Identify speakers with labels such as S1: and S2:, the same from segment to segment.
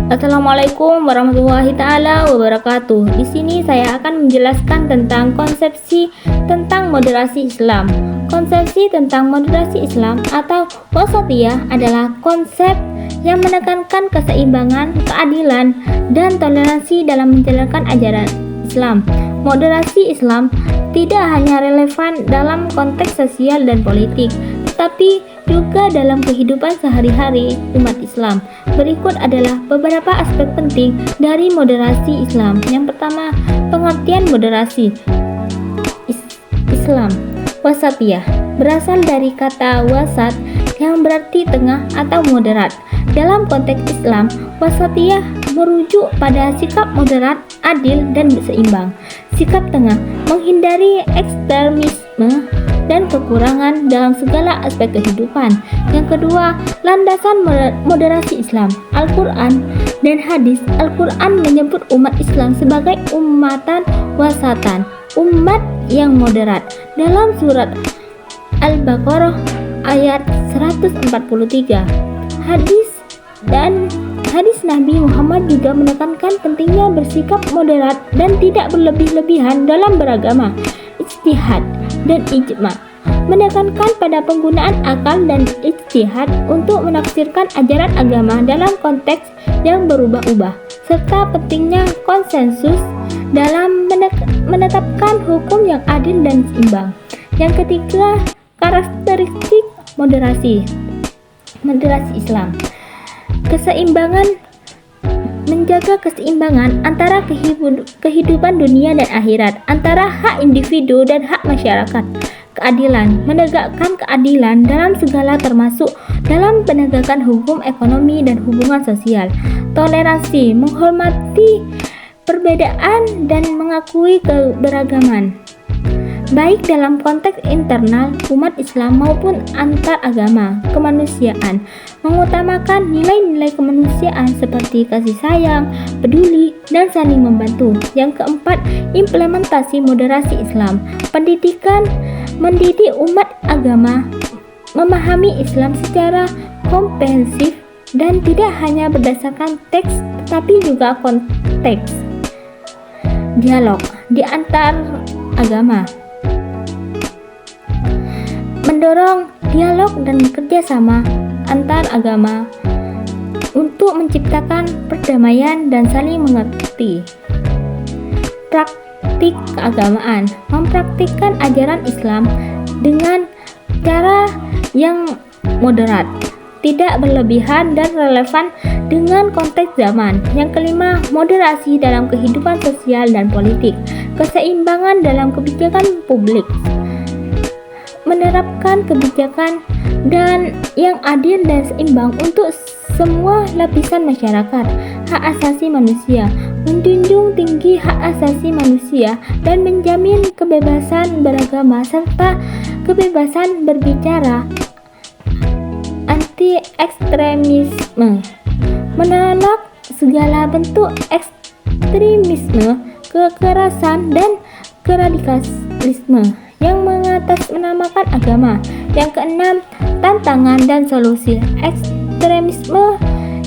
S1: Assalamualaikum warahmatullahi taala wabarakatuh. Di sini saya akan menjelaskan tentang konsepsi tentang moderasi Islam. Konsepsi tentang moderasi Islam atau wasatiyah adalah konsep yang menekankan keseimbangan, keadilan, dan toleransi dalam menjalankan ajaran Islam. Moderasi Islam tidak hanya relevan dalam konteks sosial dan politik, tetapi juga dalam kehidupan sehari-hari umat Islam. Berikut adalah beberapa aspek penting dari moderasi Islam. Yang pertama, pengertian moderasi Islam. Wasatiyah berasal dari kata wasat yang berarti tengah atau moderat. Dalam konteks Islam, wasatiyah merujuk pada sikap moderat, adil, dan seimbang. Sikap tengah menghindari ekstremisme dan kekurangan dalam segala aspek kehidupan. Yang kedua, landasan moderasi Islam, Al-Quran dan hadis. Al-Quran menyebut umat Islam sebagai ummatan wasatan, umat yang moderat. Dalam surat Al-Baqarah ayat 143, hadis Nabi Muhammad juga menekankan pentingnya bersikap moderat dan tidak berlebih-lebihan dalam beragama. Ijtihad dan ijma menekankan pada penggunaan akal dan ijtihad untuk menafsirkan ajaran agama dalam konteks yang berubah-ubah, serta pentingnya konsensus dalam menetapkan hukum yang adil dan seimbang. Yang ketiga, karakteristik moderasi Islam. Menjaga keseimbangan antara kehidupan dunia dan akhirat, antara hak individu dan hak masyarakat. Keadilan, menegakkan keadilan dalam segala termasuk dalam penegakan hukum, ekonomi, dan hubungan sosial. Toleransi, menghormati perbedaan dan mengakui keberagaman, baik dalam konteks internal umat Islam maupun antar agama. Kemanusiaan, mengutamakan nilai-nilai kemanusiaan seperti kasih sayang, peduli, dan saling membantu. Yang keempat, implementasi moderasi Islam. Pendidikan, mendidik umat agama memahami Islam secara komprehensif dan tidak hanya berdasarkan teks tetapi juga konteks. Dialog di antar agama, mendorong dialog dan kerjasama antar agama untuk menciptakan perdamaian dan saling mengerti. Praktik keagamaan, mempraktikkan ajaran Islam dengan cara yang moderat, tidak berlebihan dan relevan dengan konteks zaman. Yang kelima, moderasi dalam kehidupan sosial dan politik. Keseimbangan dalam kebijakan publik, menerapkan kebijakan dan yang adil dan seimbang untuk semua lapisan masyarakat. Hak asasi manusia, menjunjung tinggi hak asasi manusia dan menjamin kebebasan beragama serta kebebasan berbicara. Anti ekstremisme, menolak segala bentuk ekstremisme, kekerasan dan keradikalisme yang mengatasnamakan agama. Yang keenam, tantangan dan solusi ekstremisme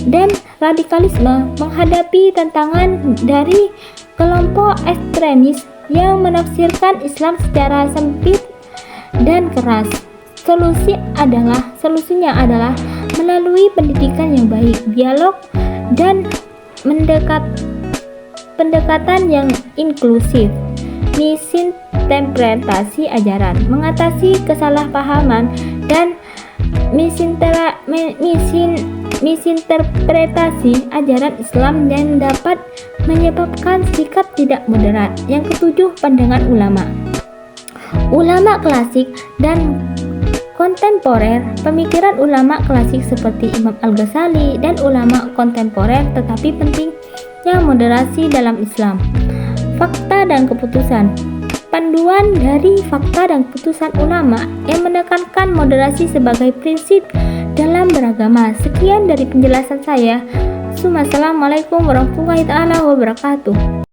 S1: dan radikalisme. Menghadapi tantangan dari kelompok ekstremis yang menafsirkan Islam secara sempit dan keras. Solusinya adalah melalui pendidikan yang baik, dialog, dan pendekatan yang inklusif. Misinterpretasi ajaran, mengatasi kesalahpahaman dan misinterpretasi ajaran Islam yang dapat menyebabkan sikap tidak moderat. Yang ketujuh, pandangan ulama klasik dan kontemporer. Pemikiran ulama klasik seperti Imam Al-Ghazali dan ulama kontemporer, tetapi pentingnya moderasi dalam Islam. Fakta dan keputusan, panduan dari fakta dan keputusan ulama yang menekankan moderasi sebagai prinsip dalam beragama. Sekian dari penjelasan saya. Assalamualaikum warahmatullahi wabarakatuh.